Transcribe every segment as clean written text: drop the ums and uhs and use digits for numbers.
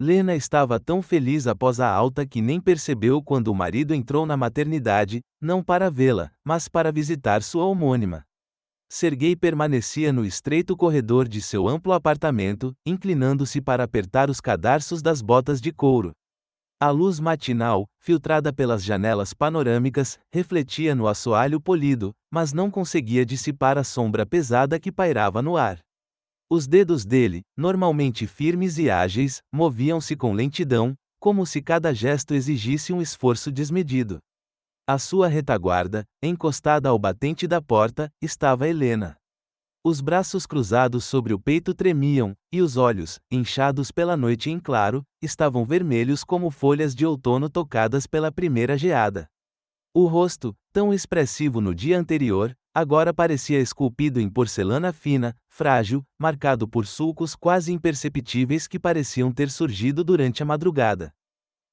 Lena estava tão feliz após a alta que nem percebeu quando o marido entrou na maternidade, não para vê-la, mas para visitar sua homônima. Sergei permanecia no estreito corredor de seu amplo apartamento, inclinando-se para apertar os cadarços das botas de couro. A luz matinal, filtrada pelas janelas panorâmicas, refletia no assoalho polido, mas não conseguia dissipar a sombra pesada que pairava no ar. Os dedos dele, normalmente firmes e ágeis, moviam-se com lentidão, como se cada gesto exigisse um esforço desmedido. À sua retaguarda, encostada ao batente da porta, estava Helena. Os braços cruzados sobre o peito tremiam, e os olhos, inchados pela noite em claro, estavam vermelhos como folhas de outono tocadas pela primeira geada. O rosto, tão expressivo no dia anterior, agora parecia esculpido em porcelana fina, frágil, marcado por sulcos quase imperceptíveis que pareciam ter surgido durante a madrugada.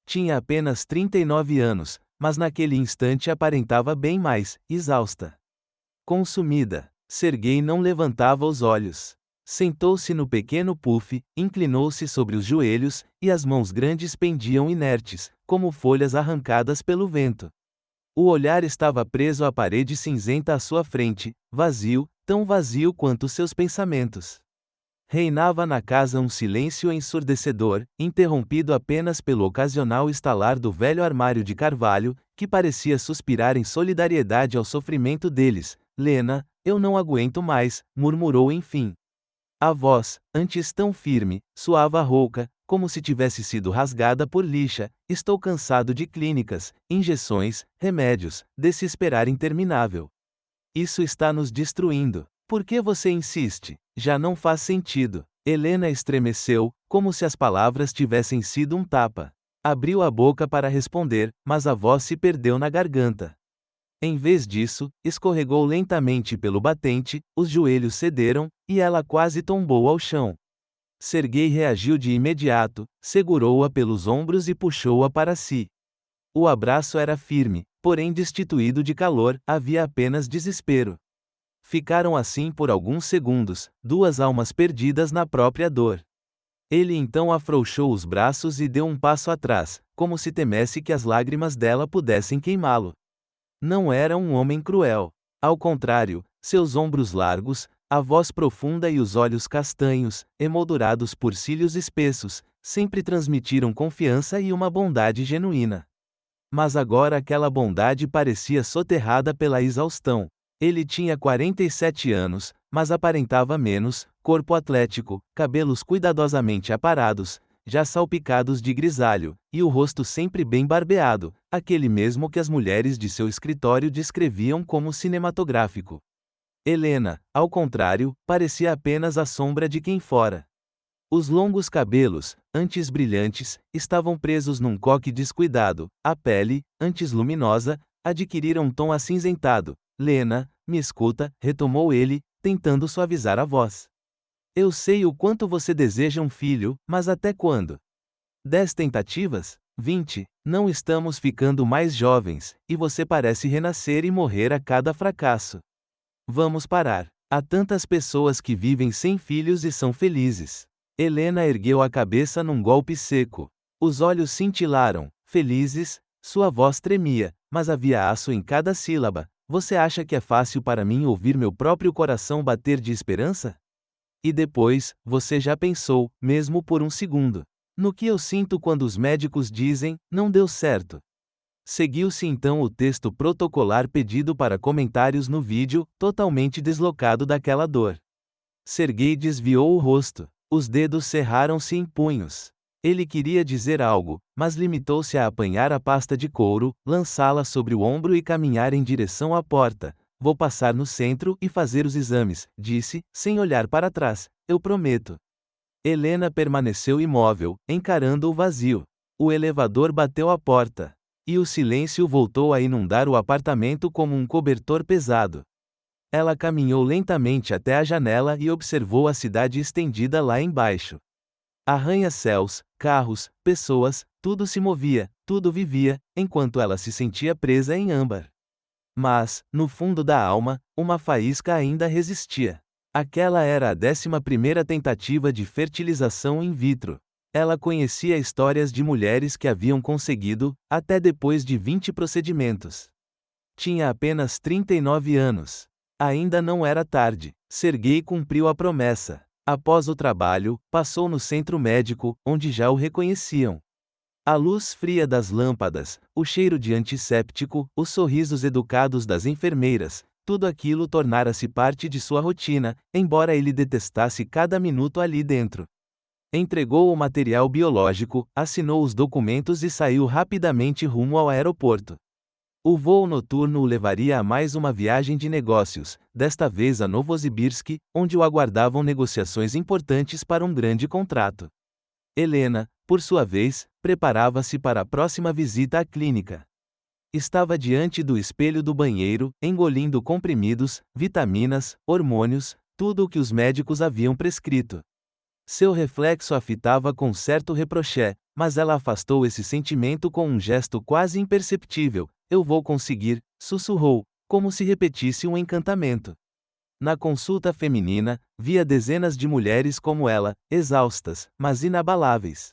Tinha apenas 39 anos, mas naquele instante aparentava bem mais, exausta. Consumida, Sergei não levantava os olhos. Sentou-se no pequeno puff, inclinou-se sobre os joelhos, e as mãos grandes pendiam inertes, como folhas arrancadas pelo vento. O olhar estava preso à parede cinzenta à sua frente, vazio, tão vazio quanto seus pensamentos. Reinava na casa um silêncio ensurdecedor, interrompido apenas pelo ocasional estalar do velho armário de carvalho, que parecia suspirar em solidariedade ao sofrimento deles. Lena, eu não aguento mais, murmurou enfim. A voz, antes tão firme, soava rouca, como se tivesse sido rasgada por lixa. Estou cansado de clínicas, injeções, remédios, desse esperar interminável. Isso está nos destruindo. Por que você insiste? Já não faz sentido. Helena estremeceu, como se as palavras tivessem sido um tapa. Abriu a boca para responder, mas a voz se perdeu na garganta. Em vez disso, escorregou lentamente pelo batente, os joelhos cederam, e ela quase tombou ao chão. Sergei reagiu de imediato, segurou-a pelos ombros e puxou-a para si. O abraço era firme, porém destituído de calor, havia apenas desespero. Ficaram assim por alguns segundos, duas almas perdidas na própria dor. Ele então afrouxou os braços e deu um passo atrás, como se temesse que as lágrimas dela pudessem queimá-lo. Não era um homem cruel. Ao contrário, seus ombros largos, a voz profunda e os olhos castanhos, emoldurados por cílios espessos, sempre transmitiram confiança e uma bondade genuína. Mas agora aquela bondade parecia soterrada pela exaustão. Ele tinha 47 anos, mas aparentava menos, corpo atlético, cabelos cuidadosamente aparados, já salpicados de grisalho, e o rosto sempre bem barbeado, aquele mesmo que as mulheres de seu escritório descreviam como cinematográfico. Helena, ao contrário, parecia apenas a sombra de quem fora. Os longos cabelos, antes brilhantes, estavam presos num coque descuidado, a pele, antes luminosa, adquirira um tom acinzentado. Lena, me escuta, retomou ele, tentando suavizar a voz. Eu sei o quanto você deseja um filho, mas até quando? 10 tentativas? 20? Não estamos ficando mais jovens, e você parece renascer e morrer a cada fracasso. Vamos parar. Há tantas pessoas que vivem sem filhos e são felizes. Helena ergueu a cabeça num golpe seco. Os olhos cintilaram, felizes, sua voz tremia, mas havia aço em cada sílaba. Você acha que é fácil para mim ouvir meu próprio coração bater de esperança? E depois, você já pensou, mesmo por um segundo, no que eu sinto quando os médicos dizem, não deu certo? Seguiu-se então o texto protocolar pedido para comentários no vídeo, totalmente deslocado daquela dor. Sergei desviou o rosto. Os dedos cerraram-se em punhos. Ele queria dizer algo, mas limitou-se a apanhar a pasta de couro, lançá-la sobre o ombro e caminhar em direção à porta. Vou passar no centro e fazer os exames, disse, sem olhar para trás. Eu prometo. Helena permaneceu imóvel, encarando o vazio. O elevador bateu à porta. E o silêncio voltou a inundar o apartamento como um cobertor pesado. Ela caminhou lentamente até a janela e observou a cidade estendida lá embaixo. Arranha-céus, carros, pessoas, tudo se movia, tudo vivia, enquanto ela se sentia presa em âmbar. Mas, no fundo da alma, uma faísca ainda resistia. Aquela era a 11ª tentativa de fertilização in vitro. Ela conhecia histórias de mulheres que haviam conseguido, até depois de 20 procedimentos. Tinha apenas 39 anos. Ainda não era tarde. Sergei cumpriu a promessa. Após o trabalho, passou no centro médico, onde já o reconheciam. A luz fria das lâmpadas, o cheiro de antisséptico, os sorrisos educados das enfermeiras, tudo aquilo tornara-se parte de sua rotina, embora ele detestasse cada minuto ali dentro. Entregou o material biológico, assinou os documentos e saiu rapidamente rumo ao aeroporto. O voo noturno o levaria a mais uma viagem de negócios, desta vez a Novosibirsk, onde o aguardavam negociações importantes para um grande contrato. Helena, por sua vez, preparava-se para a próxima visita à clínica. Estava diante do espelho do banheiro, engolindo comprimidos, vitaminas, hormônios, tudo o que os médicos haviam prescrito. Seu reflexo a fitava com certo reproché, mas ela afastou esse sentimento com um gesto quase imperceptível. Eu vou conseguir, sussurrou, como se repetisse um encantamento. Na consulta feminina, via dezenas de mulheres como ela, exaustas, mas inabaláveis.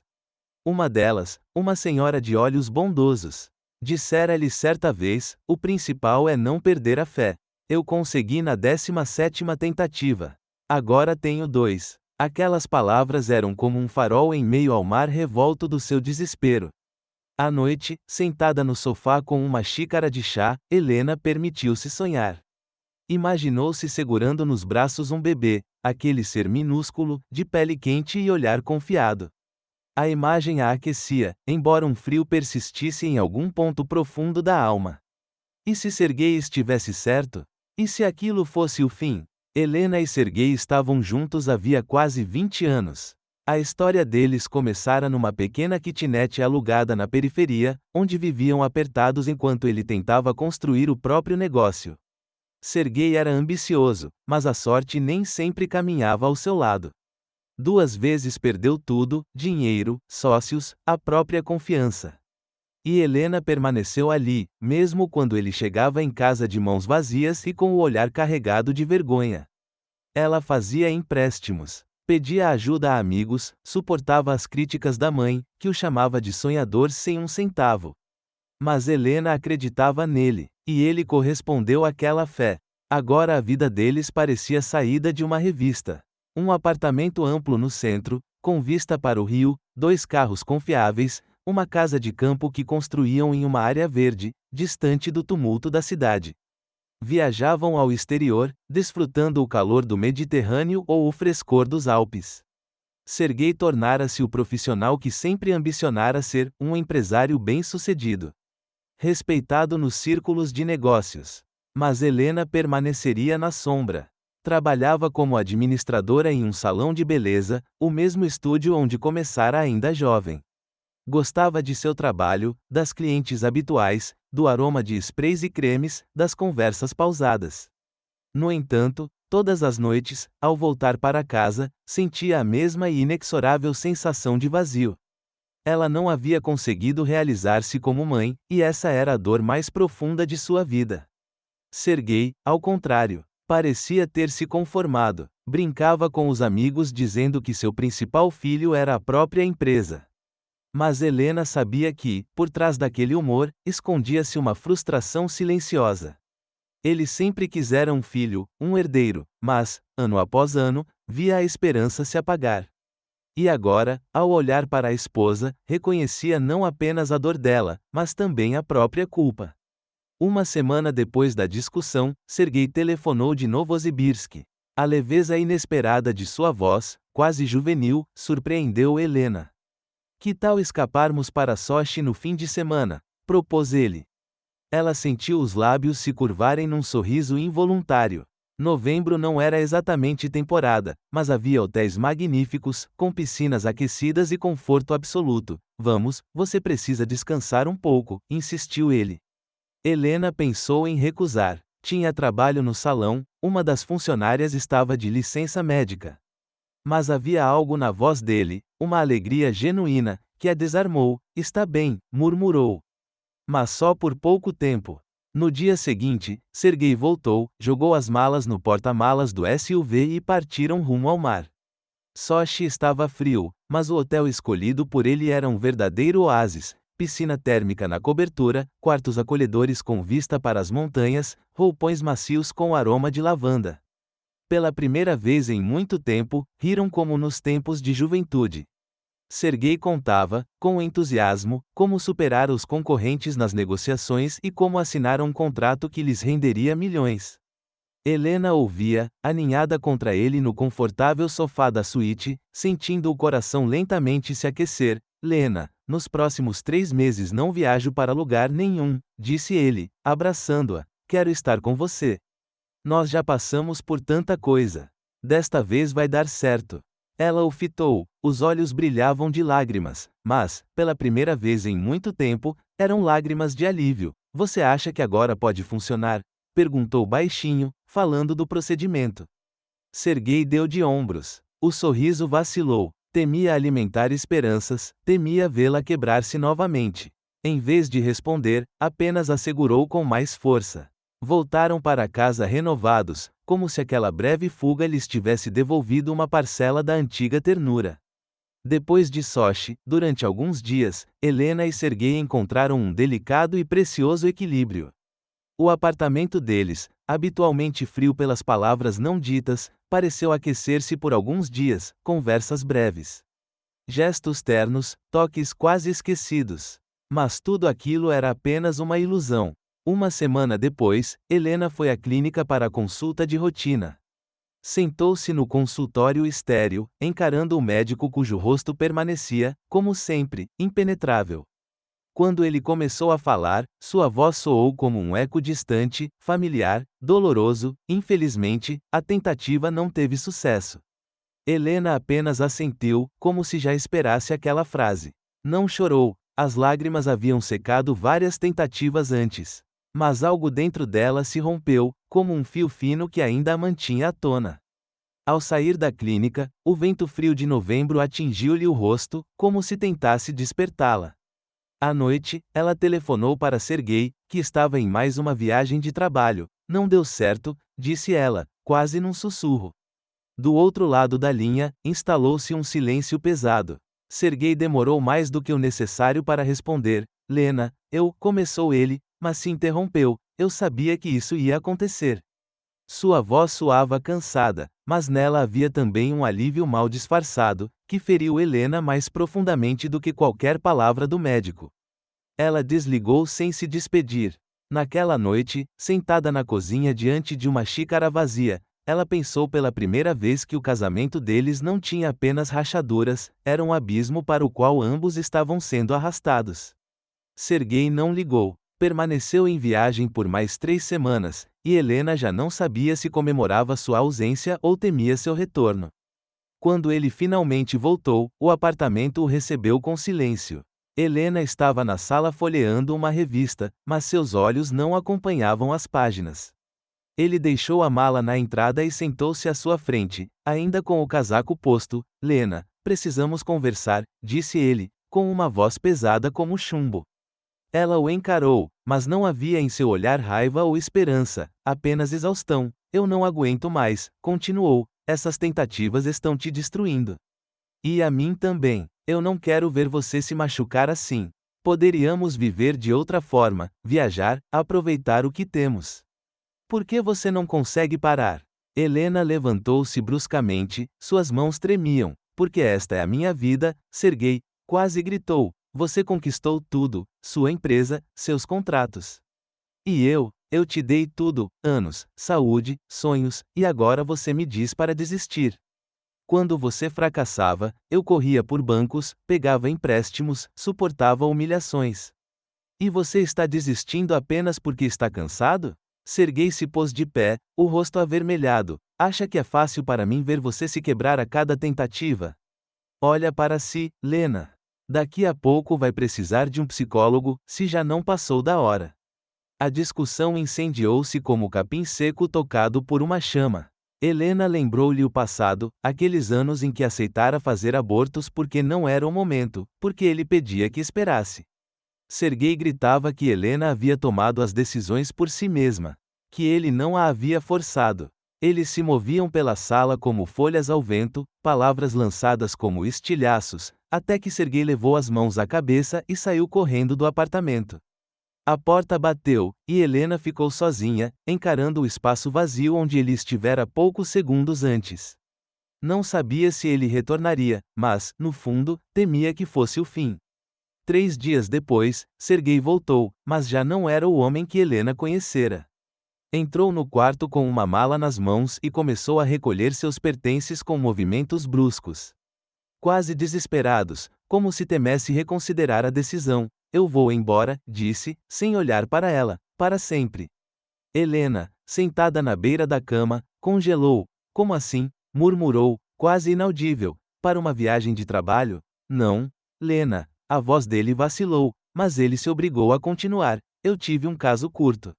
Uma delas, uma senhora de olhos bondosos, dissera-lhe certa vez: o principal é não perder a fé. Eu consegui na 17ª tentativa. Agora tenho 2. Aquelas palavras eram como um farol em meio ao mar revolto do seu desespero. À noite, sentada no sofá com uma xícara de chá, Helena permitiu-se sonhar. Imaginou-se segurando nos braços um bebê, aquele ser minúsculo, de pele quente e olhar confiado. A imagem a aquecia, embora um frio persistisse em algum ponto profundo da alma. E se Sergei estivesse certo? E se aquilo fosse o fim? Helena e Sergei estavam juntos havia quase 20 anos. A história deles começara numa pequena kitnet alugada na periferia, onde viviam apertados enquanto ele tentava construir o próprio negócio. Sergei era ambicioso, mas a sorte nem sempre caminhava ao seu lado. 2 vezes perdeu tudo: dinheiro, sócios, a própria confiança. E Helena permaneceu ali, mesmo quando ele chegava em casa de mãos vazias e com o olhar carregado de vergonha. Ela fazia empréstimos. Pedia ajuda a amigos, suportava as críticas da mãe, que o chamava de sonhador sem um centavo. Mas Helena acreditava nele, e ele correspondeu àquela fé. Agora a vida deles parecia saída de uma revista. Um apartamento amplo no centro, com vista para o rio, 2 carros confiáveis, uma casa de campo que construíam em uma área verde, distante do tumulto da cidade. Viajavam ao exterior, desfrutando o calor do Mediterrâneo ou o frescor dos Alpes. Sergei tornara-se o profissional que sempre ambicionara ser, um empresário bem-sucedido. Respeitado nos círculos de negócios. Mas Helena permaneceria na sombra. Trabalhava como administradora em um salão de beleza, o mesmo estúdio onde começara ainda jovem. Gostava de seu trabalho, das clientes habituais, do aroma de sprays e cremes, das conversas pausadas. No entanto, todas as noites, ao voltar para casa, sentia a mesma e inexorável sensação de vazio. Ela não havia conseguido realizar-se como mãe, e essa era a dor mais profunda de sua vida. Sergei, ao contrário, parecia ter se conformado, brincava com os amigos dizendo que seu principal filho era a própria empresa. Mas Helena sabia que, por trás daquele humor, escondia-se uma frustração silenciosa. Ele sempre quisera um filho, um herdeiro, mas, ano após ano, via a esperança se apagar. E agora, ao olhar para a esposa, reconhecia não apenas a dor dela, mas também a própria culpa. Uma semana depois da discussão, Sergei telefonou de Novosibirsk. A leveza inesperada de sua voz, quase juvenil, surpreendeu Helena. Que tal escaparmos para Sochi no fim de semana? Propôs ele. Ela sentiu os lábios se curvarem num sorriso involuntário. Novembro não era exatamente temporada, mas havia hotéis magníficos, com piscinas aquecidas e conforto absoluto. Vamos, você precisa descansar um pouco, insistiu ele. Helena pensou em recusar. Tinha trabalho no salão, uma das funcionárias estava de licença médica. Mas havia algo na voz dele, uma alegria genuína, que a desarmou. Está bem, murmurou. Mas só por pouco tempo. No dia seguinte, Sergei voltou, jogou as malas no porta-malas do SUV e partiram rumo ao mar. Sochi estava frio, mas o hotel escolhido por ele era um verdadeiro oásis. Piscina térmica na cobertura, quartos acolhedores com vista para as montanhas, roupões macios com aroma de lavanda. Pela primeira vez em muito tempo, riram como nos tempos de juventude. Sergei contava, com entusiasmo, como superar os concorrentes nas negociações e como assinar um contrato que lhes renderia milhões. Helena ouvia, aninhada contra ele no confortável sofá da suíte, sentindo o coração lentamente se aquecer. Lena, nos próximos 3 meses não viajo para lugar nenhum, disse ele, abraçando-a. Quero estar com você. Nós já passamos por tanta coisa. Desta vez vai dar certo. Ela o fitou, os olhos brilhavam de lágrimas, mas, pela primeira vez em muito tempo, eram lágrimas de alívio. Você acha que agora pode funcionar? Perguntou baixinho, falando do procedimento. Sergei deu de ombros. O sorriso vacilou. Temia alimentar esperanças, temia vê-la quebrar-se novamente. Em vez de responder, apenas assegurou com mais força. Voltaram para casa renovados, como se aquela breve fuga lhes tivesse devolvido uma parcela da antiga ternura. Depois de Sochi, durante alguns dias, Helena e Sergei encontraram um delicado e precioso equilíbrio. O apartamento deles, habitualmente frio pelas palavras não ditas, pareceu aquecer-se por alguns dias, conversas breves. Gestos ternos, toques quase esquecidos. Mas tudo aquilo era apenas uma ilusão. Uma semana depois, Helena foi à clínica para a consulta de rotina. Sentou-se no consultório estéril, encarando o médico cujo rosto permanecia, como sempre, impenetrável. Quando ele começou a falar, sua voz soou como um eco distante, familiar, doloroso. Infelizmente, a tentativa não teve sucesso. Helena apenas assentiu, como se já esperasse aquela frase. Não chorou, as lágrimas haviam secado várias tentativas antes. Mas algo dentro dela se rompeu, como um fio fino que ainda a mantinha à tona. Ao sair da clínica, o vento frio de novembro atingiu-lhe o rosto, como se tentasse despertá-la. À noite, ela telefonou para Sergei, que estava em mais uma viagem de trabalho. Não deu certo, disse ela, quase num sussurro. Do outro lado da linha, instalou-se um silêncio pesado. Sergei demorou mais do que o necessário para responder. Lena, começou ele, mas se interrompeu. Eu sabia que isso ia acontecer. Sua voz soava cansada, mas nela havia também um alívio mal disfarçado, que feriu Helena mais profundamente do que qualquer palavra do médico. Ela desligou sem se despedir. Naquela noite, sentada na cozinha diante de uma xícara vazia, ela pensou pela primeira vez que o casamento deles não tinha apenas rachaduras, era um abismo para o qual ambos estavam sendo arrastados. Sergei não ligou. Permaneceu em viagem por mais 3 semanas, e Helena já não sabia se comemorava sua ausência ou temia seu retorno. Quando ele finalmente voltou, o apartamento o recebeu com silêncio. Helena estava na sala folheando uma revista, mas seus olhos não acompanhavam as páginas. Ele deixou a mala na entrada e sentou-se à sua frente, ainda com o casaco posto. Lena, precisamos conversar, disse ele, com uma voz pesada como chumbo. Ela o encarou, mas não havia em seu olhar raiva ou esperança, apenas exaustão. Eu não aguento mais, continuou, essas tentativas estão te destruindo. E a mim também. Eu não quero ver você se machucar assim. Poderíamos viver de outra forma, viajar, aproveitar o que temos. Por que você não consegue parar? Helena levantou-se bruscamente, suas mãos tremiam. Porque esta é a minha vida, Sergei, quase gritou. Você conquistou tudo, sua empresa, seus contratos. E eu te dei tudo, anos, saúde, sonhos, e agora você me diz para desistir. Quando você fracassava, eu corria por bancos, pegava empréstimos, suportava humilhações. E você está desistindo apenas porque está cansado? Sergei se pôs de pé, o rosto avermelhado. Acha que é fácil para mim ver você se quebrar a cada tentativa? Olha para si, Lena. Daqui a pouco vai precisar de um psicólogo, se já não passou da hora. A discussão incendiou-se como capim seco tocado por uma chama. Helena lembrou-lhe o passado, aqueles anos em que aceitara fazer abortos porque não era o momento, porque ele pedia que esperasse. Sergei gritava que Helena havia tomado as decisões por si mesma, que ele não a havia forçado. Eles se moviam pela sala como folhas ao vento, palavras lançadas como estilhaços, até que Serguei levou as mãos à cabeça e saiu correndo do apartamento. A porta bateu, e Helena ficou sozinha, encarando o espaço vazio onde ele estivera poucos segundos antes. Não sabia se ele retornaria, mas, no fundo, temia que fosse o fim. 3 dias depois, Serguei voltou, mas já não era o homem que Helena conhecera. Entrou no quarto com uma mala nas mãos e começou a recolher seus pertences com movimentos bruscos. Quase desesperados, como se temesse reconsiderar a decisão. Eu vou embora, disse, sem olhar para ela, para sempre. Helena, sentada na beira da cama, congelou. Como assim? Murmurou, quase inaudível. Para uma viagem de trabalho? Não, Lena. A voz dele vacilou, mas ele se obrigou a continuar. Eu tive um caso curto.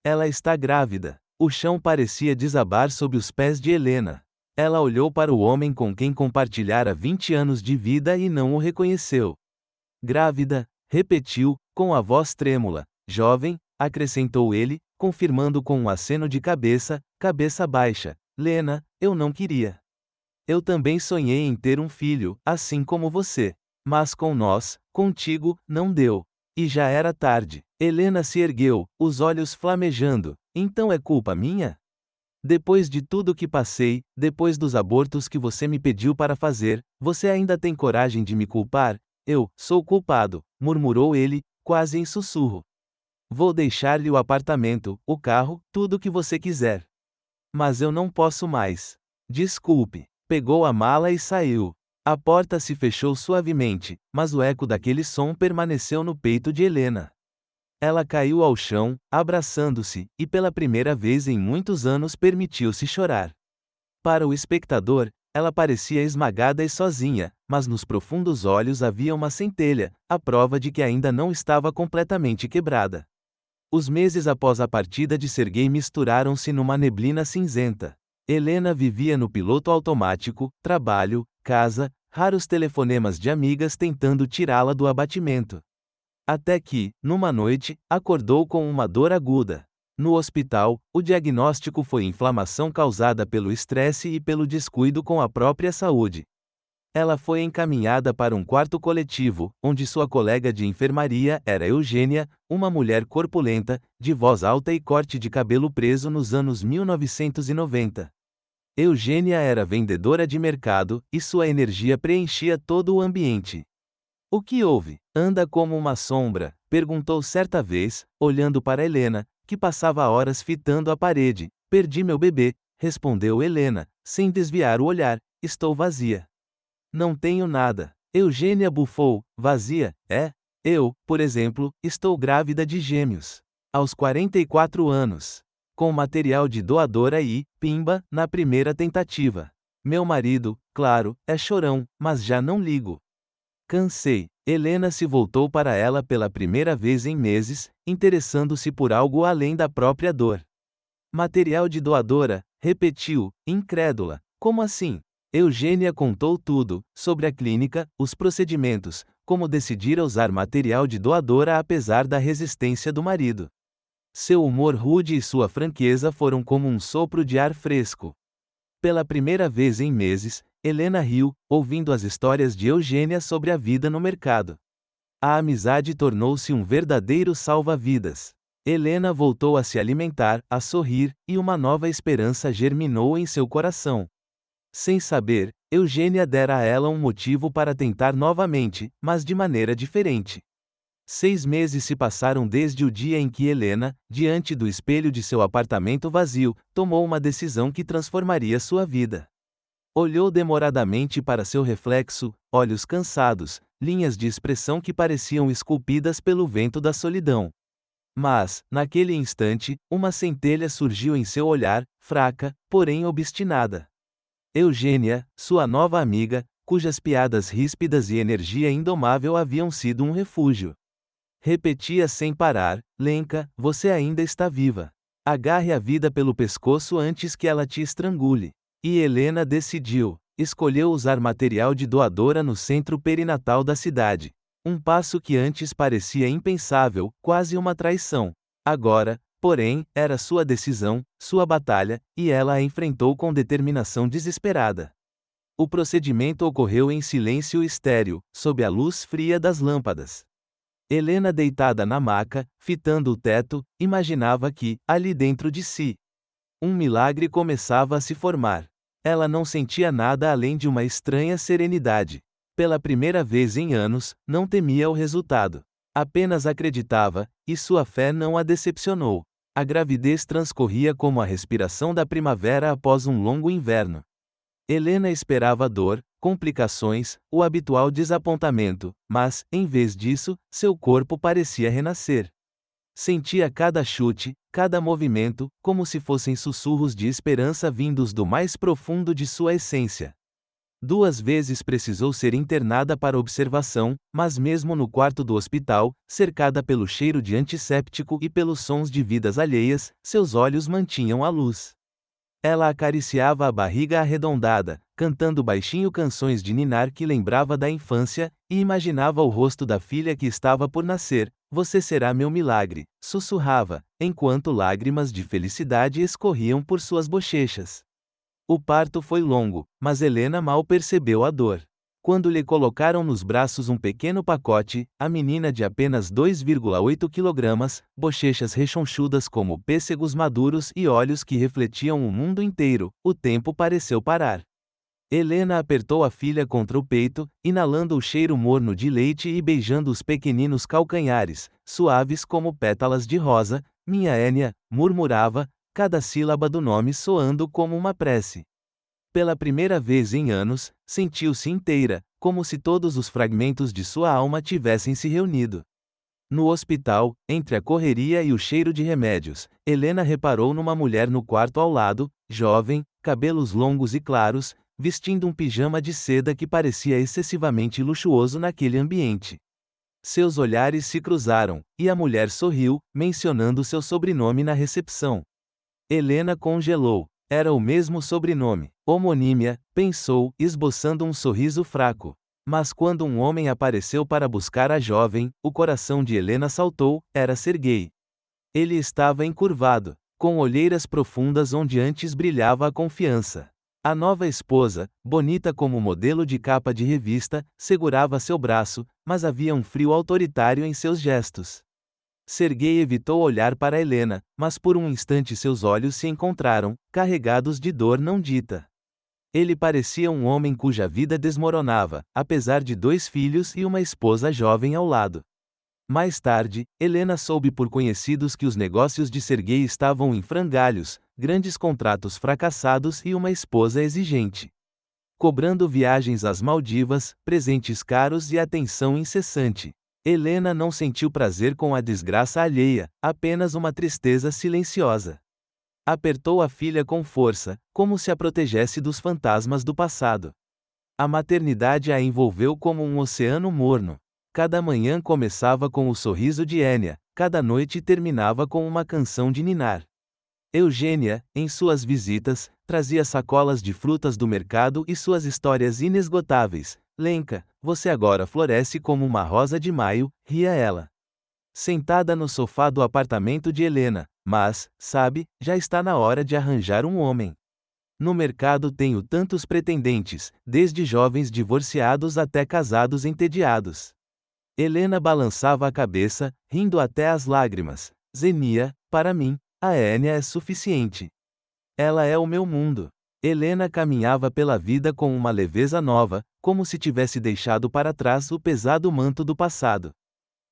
Ela está grávida. O chão parecia desabar sob os pés de Helena. Ela olhou para o homem com quem compartilhara 20 anos de vida e não o reconheceu. Grávida, repetiu, com a voz trêmula. Jovem, acrescentou ele, confirmando com um aceno de cabeça baixa. Lena, eu não queria. Eu também sonhei em ter um filho, assim como você. Mas com nós, contigo, não deu. E já era tarde. Helena se ergueu, os olhos flamejando. Então é culpa minha? Depois de tudo que passei, depois dos abortos que você me pediu para fazer, você ainda tem coragem de me culpar? Eu sou culpado, murmurou ele, quase em sussurro. Vou deixar-lhe o apartamento, o carro, tudo o que você quiser. Mas eu não posso mais. Desculpe. Pegou a mala e saiu. A porta se fechou suavemente, mas o eco daquele som permaneceu no peito de Helena. Ela caiu ao chão, abraçando-se, e pela primeira vez em muitos anos permitiu-se chorar. Para o espectador, ela parecia esmagada e sozinha, mas nos profundos olhos havia uma centelha, a prova de que ainda não estava completamente quebrada. Os meses após a partida de Serguei misturaram-se numa neblina cinzenta. Helena vivia no piloto automático, trabalho, casa, raros telefonemas de amigas tentando tirá-la do abatimento. Até que, numa noite, acordou com uma dor aguda. No hospital, o diagnóstico foi inflamação causada pelo estresse e pelo descuido com a própria saúde. Ela foi encaminhada para um quarto coletivo, onde sua colega de enfermaria era Eugênia, uma mulher corpulenta, de voz alta e corte de cabelo preso nos anos 1990. Eugênia era vendedora de mercado, e sua energia preenchia todo o ambiente. O que houve? Anda como uma sombra, perguntou certa vez, olhando para Helena, que passava horas fitando a parede. Perdi meu bebê, respondeu Helena, sem desviar o olhar. Estou vazia. Não tenho nada. Eugênia bufou. Vazia, é? Eu, por exemplo, estou grávida de gêmeos. Aos 44 anos. Com material de doadora e, pimba, na primeira tentativa. Meu marido, claro, é chorão, mas já não ligo. Cansei. Helena se voltou para ela pela primeira vez em meses, interessando-se por algo além da própria dor. Material de doadora, repetiu, incrédula. Como assim? Eugênia contou tudo, sobre a clínica, os procedimentos, como decidira usar material de doadora apesar da resistência do marido. Seu humor rude e sua franqueza foram como um sopro de ar fresco. Pela primeira vez em meses, Helena riu, ouvindo as histórias de Eugênia sobre a vida no mercado. A amizade tornou-se um verdadeiro salva-vidas. Helena voltou a se alimentar, a sorrir, e uma nova esperança germinou em seu coração. Sem saber, Eugênia dera a ela um motivo para tentar novamente, mas de maneira diferente. 6 meses se passaram desde o dia em que Helena, diante do espelho de seu apartamento vazio, tomou uma decisão que transformaria sua vida. Olhou demoradamente para seu reflexo, olhos cansados, linhas de expressão que pareciam esculpidas pelo vento da solidão. Mas, naquele instante, uma centelha surgiu em seu olhar, fraca, porém obstinada. Eugênia, sua nova amiga, cujas piadas ríspidas e energia indomável haviam sido um refúgio. Repetia sem parar: Lenka, você ainda está viva. Agarre a vida pelo pescoço antes que ela te estrangule. E Helena decidiu. Escolheu usar material de doadora no centro perinatal da cidade. Um passo que antes parecia impensável, quase uma traição. Agora, Porém, era sua decisão, sua batalha, e ela a enfrentou com determinação desesperada. O procedimento ocorreu em silêncio estéril, sob a luz fria das lâmpadas. Helena, deitada na maca, fitando o teto, imaginava que, ali dentro de si, um milagre começava a se formar. Ela não sentia nada além de uma estranha serenidade. Pela primeira vez em anos, não temia o resultado. Apenas acreditava, e sua fé não a decepcionou. A gravidez transcorria como a respiração da primavera após um longo inverno. Helena esperava dor, complicações, o habitual desapontamento, mas, em vez disso, seu corpo parecia renascer. Sentia cada chute, cada movimento, como se fossem sussurros de esperança vindos do mais profundo de sua essência. 2 vezes precisou ser internada para observação, mas mesmo no quarto do hospital, cercada pelo cheiro de antisséptico e pelos sons de vidas alheias, seus olhos mantinham a luz. Ela acariciava a barriga arredondada, cantando baixinho canções de ninar que lembrava da infância, e imaginava o rosto da filha que estava por nascer. Você será meu milagre, sussurrava, enquanto lágrimas de felicidade escorriam por suas bochechas. O parto foi longo, mas Helena mal percebeu a dor. Quando lhe colocaram nos braços um pequeno pacote, a menina de apenas 2,8 kg, bochechas rechonchudas como pêssegos maduros e olhos que refletiam o mundo inteiro, o tempo pareceu parar. Helena apertou a filha contra o peito, inalando o cheiro morno de leite e beijando os pequeninos calcanhares, suaves como pétalas de rosa. Minha Enya, murmurava, cada sílaba do nome soando como uma prece. Pela primeira vez em anos, sentiu-se inteira, como se todos os fragmentos de sua alma tivessem se reunido. No hospital, entre a correria e o cheiro de remédios, Helena reparou numa mulher no quarto ao lado, jovem, cabelos longos e claros, vestindo um pijama de seda que parecia excessivamente luxuoso naquele ambiente. Seus olhares se cruzaram, e a mulher sorriu, mencionando seu sobrenome na recepção. Helena congelou. Era o mesmo sobrenome, homonímia, pensou, esboçando um sorriso fraco. Mas quando um homem apareceu para buscar a jovem, o coração de Helena saltou. Era Serguei. Ele estava encurvado, com olheiras profundas onde antes brilhava a confiança. A nova esposa, bonita como modelo de capa de revista, segurava seu braço, mas havia um frio autoritário em seus gestos. Serguei evitou olhar para Helena, mas por um instante seus olhos se encontraram, carregados de dor não dita. Ele parecia um homem cuja vida desmoronava, apesar de 2 filhos e uma esposa jovem ao lado. Mais tarde, Helena soube por conhecidos que os negócios de Serguei estavam em frangalhos, grandes contratos fracassados e uma esposa exigente. Cobrando viagens às Maldivas, presentes caros e atenção incessante. Helena não sentiu prazer com a desgraça alheia, apenas uma tristeza silenciosa. Apertou a filha com força, como se a protegesse dos fantasmas do passado. A maternidade a envolveu como um oceano morno. Cada manhã começava com o sorriso de Enya, cada noite terminava com uma canção de ninar. Eugênia, em suas visitas, trazia sacolas de frutas do mercado e suas histórias inesgotáveis. Lenka, você agora floresce como uma rosa de maio, ria ela. Sentada no sofá do apartamento de Helena, mas, sabe, já está na hora de arranjar um homem. No mercado tenho tantos pretendentes, desde jovens divorciados até casados entediados. Helena balançava a cabeça, rindo até as lágrimas. Zenia, para mim, a Enya é suficiente. Ela é o meu mundo. Helena caminhava pela vida com uma leveza nova, como se tivesse deixado para trás o pesado manto do passado.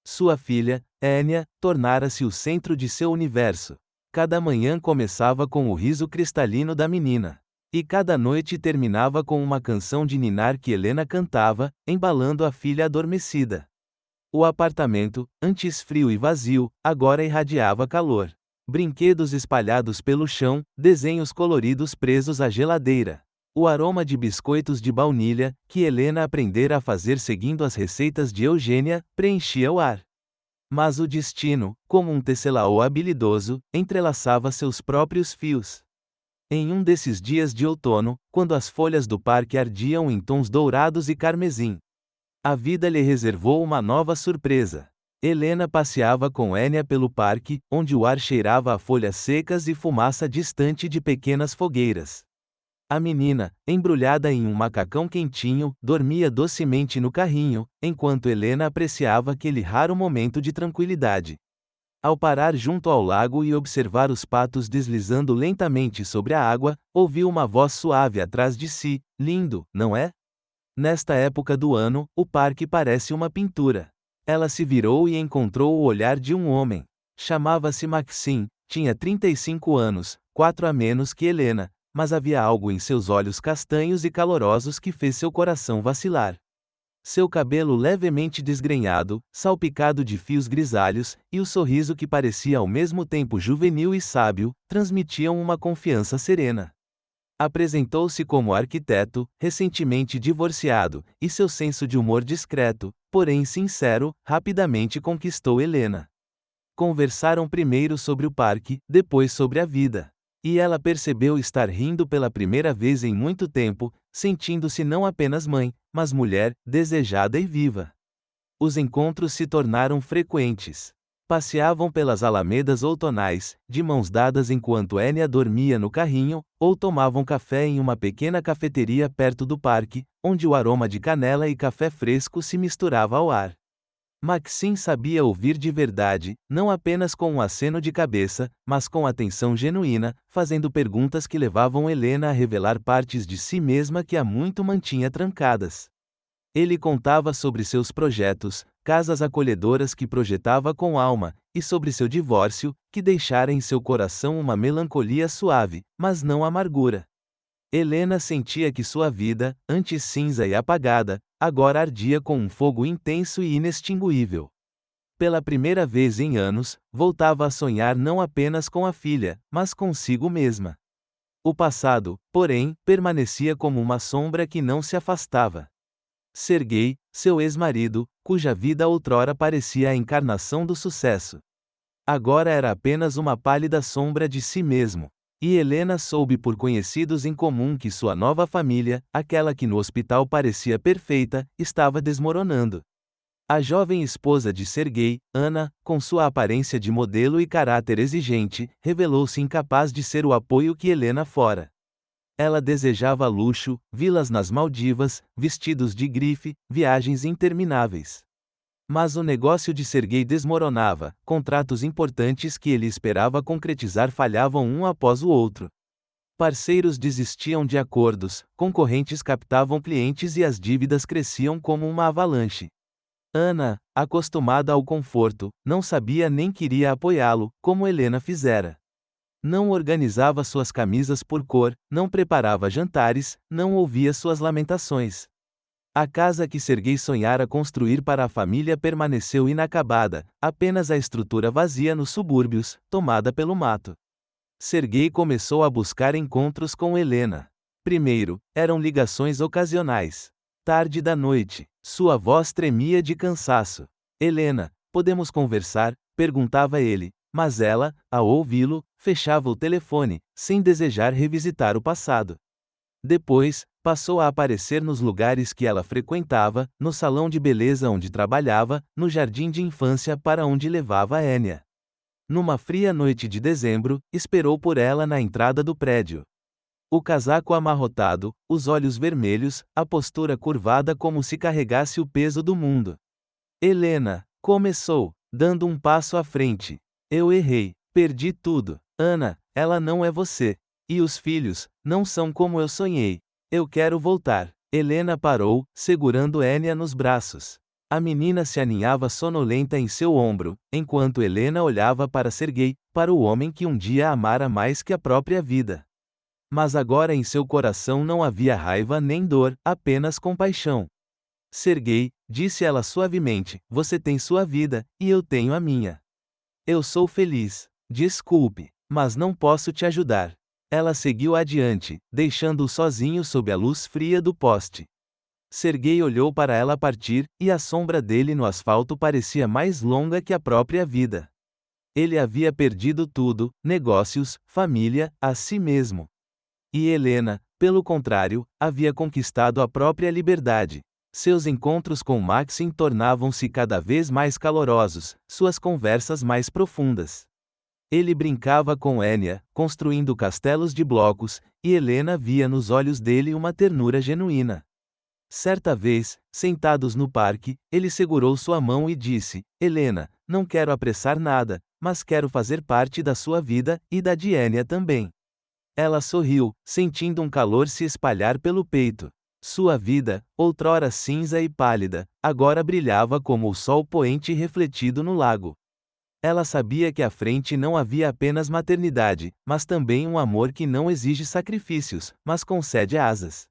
Sua filha, Enya, tornara-se o centro de seu universo. Cada manhã começava com o riso cristalino da menina. E cada noite terminava com uma canção de ninar que Helena cantava, embalando a filha adormecida. O apartamento, antes frio e vazio, agora irradiava calor. Brinquedos espalhados pelo chão, desenhos coloridos presos à geladeira. O aroma de biscoitos de baunilha, que Helena aprendera a fazer seguindo as receitas de Eugênia, preenchia o ar. Mas o destino, como um tecelão habilidoso, entrelaçava seus próprios fios. Em um desses dias de outono, quando as folhas do parque ardiam em tons dourados e carmesim, a vida lhe reservou uma nova surpresa. Helena passeava com Enya pelo parque, onde o ar cheirava a folhas secas e fumaça distante de pequenas fogueiras. A menina, embrulhada em um macacão quentinho, dormia docemente no carrinho, enquanto Helena apreciava aquele raro momento de tranquilidade. Ao parar junto ao lago e observar os patos deslizando lentamente sobre a água, ouviu uma voz suave atrás de si: lindo, não é? Nesta época do ano, o parque parece uma pintura. Ela se virou e encontrou o olhar de um homem. Chamava-se Maxim, tinha 35 anos, 4 a menos que Helena, mas havia algo em seus olhos castanhos e calorosos que fez seu coração vacilar. Seu cabelo levemente desgrenhado, salpicado de fios grisalhos, e o sorriso que parecia ao mesmo tempo juvenil e sábio, transmitiam uma confiança serena. Apresentou-se como arquiteto, recentemente divorciado, e seu senso de humor discreto, porém sincero, rapidamente conquistou Helena. Conversaram primeiro sobre o parque, depois sobre a vida. E ela percebeu estar rindo pela primeira vez em muito tempo, sentindo-se não apenas mãe, mas mulher, desejada e viva. Os encontros se tornaram frequentes. Passeavam pelas alamedas outonais, de mãos dadas enquanto Enya dormia no carrinho, ou tomavam café em uma pequena cafeteria perto do parque, onde o aroma de canela e café fresco se misturava ao ar. Maxim sabia ouvir de verdade, não apenas com um aceno de cabeça, mas com atenção genuína, fazendo perguntas que levavam Helena a revelar partes de si mesma que há muito mantinha trancadas. Ele contava sobre seus projetos, casas acolhedoras que projetava com alma, e sobre seu divórcio, que deixara em seu coração uma melancolia suave, mas não amargura. Helena sentia que sua vida, antes cinza e apagada, agora ardia com um fogo intenso e inextinguível. Pela primeira vez em anos, voltava a sonhar não apenas com a filha, mas consigo mesma. O passado, porém, permanecia como uma sombra que não se afastava. Sergei, seu ex-marido, cuja vida outrora parecia a encarnação do sucesso, agora era apenas uma pálida sombra de si mesmo. E Helena soube por conhecidos em comum que sua nova família, aquela que no hospital parecia perfeita, estava desmoronando. A jovem esposa de Sergei, Ana, com sua aparência de modelo e caráter exigente, revelou-se incapaz de ser o apoio que Helena fora. Ela desejava luxo, vilas nas Maldivas, vestidos de grife, viagens intermináveis. Mas o negócio de Sergei desmoronava, contratos importantes que ele esperava concretizar falhavam um após o outro. Parceiros desistiam de acordos, concorrentes captavam clientes e as dívidas cresciam como uma avalanche. Ana, acostumada ao conforto, não sabia nem queria apoiá-lo, como Helena fizera. Não organizava suas camisas por cor, não preparava jantares, não ouvia suas lamentações. A casa que Sergei sonhara construir para a família permaneceu inacabada, apenas a estrutura vazia nos subúrbios, tomada pelo mato. Sergei começou a buscar encontros com Helena. Primeiro, eram ligações ocasionais. Tarde da noite, sua voz tremia de cansaço. Helena, podemos conversar? Perguntava ele, mas ela, ao ouvi-lo, fechava o telefone, sem desejar revisitar o passado. Depois, passou a aparecer nos lugares que ela frequentava, no salão de beleza onde trabalhava, no jardim de infância para onde levava Enya. Numa fria noite de dezembro, esperou por ela na entrada do prédio. O casaco amarrotado, os olhos vermelhos, a postura curvada como se carregasse o peso do mundo. Helena, começou, dando um passo à frente. Eu errei, perdi tudo. Ana, ela não é você. E os filhos, não são como eu sonhei. Eu quero voltar. Helena parou, segurando Enya nos braços. A menina se aninhava sonolenta em seu ombro, enquanto Helena olhava para Sergei, para o homem que um dia a amara mais que a própria vida. Mas agora em seu coração não havia raiva nem dor, apenas compaixão. Sergei, disse ela suavemente, você tem sua vida, e eu tenho a minha. Eu sou feliz. Desculpe, mas não posso te ajudar. Ela seguiu adiante, deixando-o sozinho sob a luz fria do poste. Sergei olhou para ela partir, e a sombra dele no asfalto parecia mais longa que a própria vida. Ele havia perdido tudo, negócios, família, a si mesmo. E Helena, pelo contrário, havia conquistado a própria liberdade. Seus encontros com Maxim tornavam-se cada vez mais calorosos, suas conversas mais profundas. Ele brincava com Enya, construindo castelos de blocos, e Helena via nos olhos dele uma ternura genuína. Certa vez, sentados no parque, ele segurou sua mão e disse: Helena, não quero apressar nada, mas quero fazer parte da sua vida, e da de Enya também. Ela sorriu, sentindo um calor se espalhar pelo peito. Sua vida, outrora cinza e pálida, agora brilhava como o sol poente refletido no lago. Ela sabia que à frente não havia apenas maternidade, mas também um amor que não exige sacrifícios, mas concede asas.